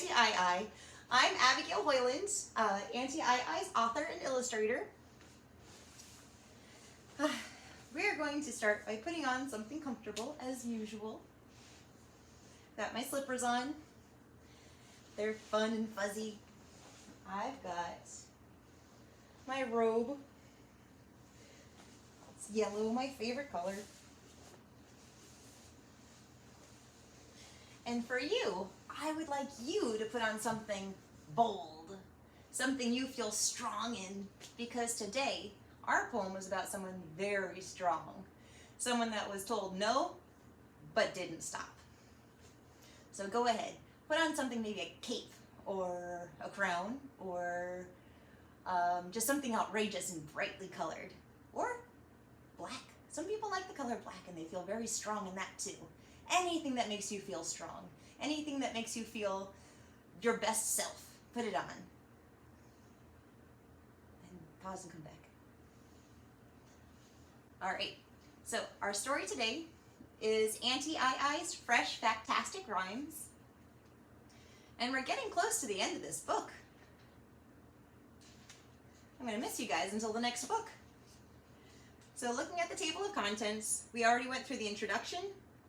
Auntie I. I'm Abigail Hoyland, Auntie I's author and illustrator. We're going to start by putting on something comfortable as usual. Got my slippers on. They're fun and fuzzy. I've got my robe. It's yellow, my favorite color. And for you, I would like you to put on something bold, something you feel strong in, because today our poem is about someone very strong, someone that was told no, but didn't stop. So go ahead, put on something, maybe a cape or a crown or just something outrageous and brightly colored, or black. Some people like the color black and they feel very strong in that too. Anything that makes you feel strong, anything that makes you feel your best self, put it on. And pause and come back. All right, so our story today is Auntie I's Fresh Factastic Rhymes. And we're getting close to the end of this book. I'm gonna miss you guys until the next book. So looking at the table of contents, we already went through the introduction,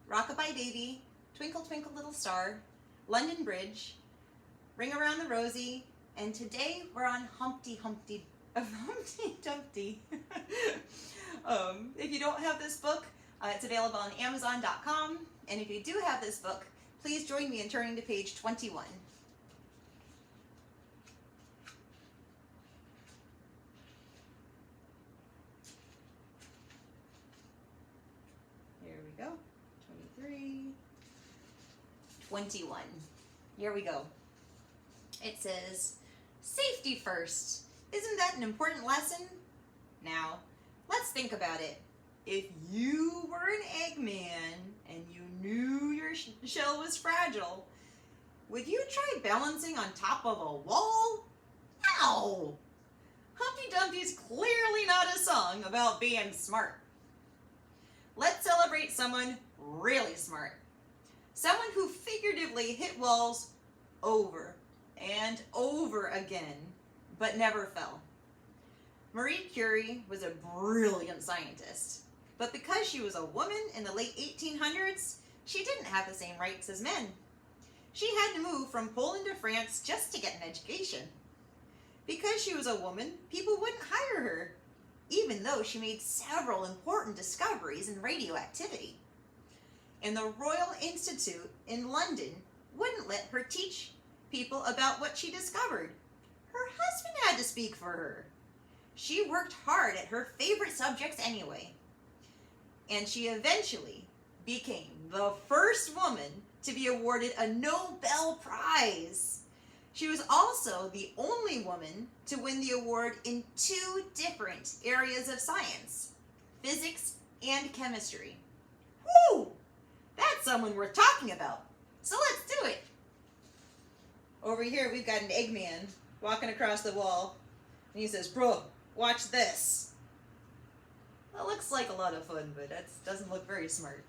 Rockabye Baby, Twinkle Twinkle Little Star, London Bridge, Ring Around the Rosie, and today we're on Humpty Dumpty. If you don't have this book, it's available on Amazon.com, and if you do have this book, please join me in turning to page 21. Here we go. 23, 21. Here we go. It says, safety first. Isn't that an important lesson? Now, let's think about it. If you were an Eggman and you knew your shell was fragile, would you try balancing on top of a wall? No! Humpty Dumpty's clearly not a song about being smart. Let's celebrate someone really smart. Someone who figuratively hit walls over and over again, but never fell. Marie Curie was a brilliant scientist, but because she was a woman in the late 1800s, she didn't have the same rights as men. She had to move from Poland to France just to get an education. Because she was a woman, people wouldn't hire her, even though she made several important discoveries in radioactivity. And the Royal Institute in London wouldn't let her teach people about what she discovered. Her husband had to speak for her. She worked hard at her favorite subjects anyway. And she eventually became the first woman to be awarded a Nobel Prize. She was also the only woman to win the award in 2 different areas of science, physics and chemistry. Woo! That's someone worth talking about. So let's do it. Over here we've got an Eggman walking across the wall, and he says, "Bro, watch this." That looks like a lot of fun, but that doesn't look very smart.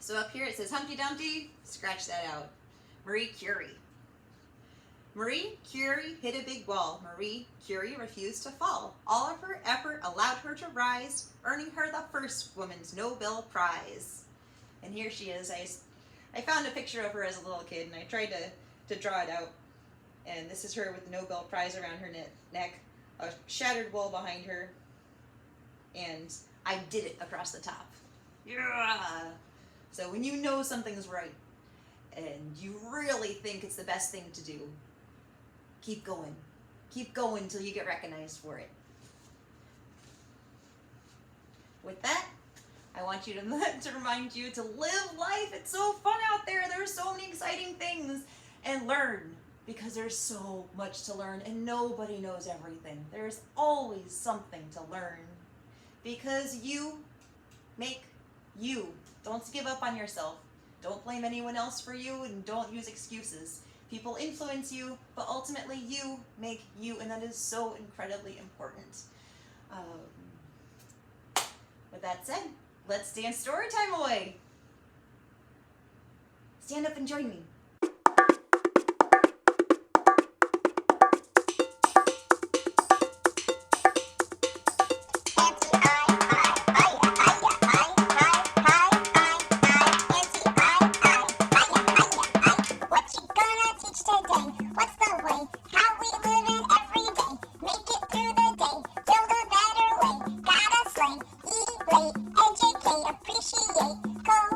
So up here it says Humpty Dumpty, scratch that out. Marie Curie. Marie Curie hit a big wall. Marie Curie refused to fall. All of her effort allowed her to rise, earning her the first woman's Nobel Prize. And here she is. I found a picture of her as a little kid, and I tried to draw it out. And this is her with the Nobel Prize around her neck, a shattered wall behind her, and I did it across the top. Yeah! So when you know something's right, and you really think it's the best thing to do, keep going. Keep going until you get recognized for it. With that, I want you to remind you to live life. It's so fun out there. There's so many exciting things. And learn, because there's so much to learn and nobody knows everything. There's always something to learn, because you make you. Don't give up on yourself. Don't blame anyone else for you, and don't use excuses. People influence you, but ultimately you make you, and that is so incredibly important. With that said, let's dance story time away. Stand up and join me. Educate, appreciate,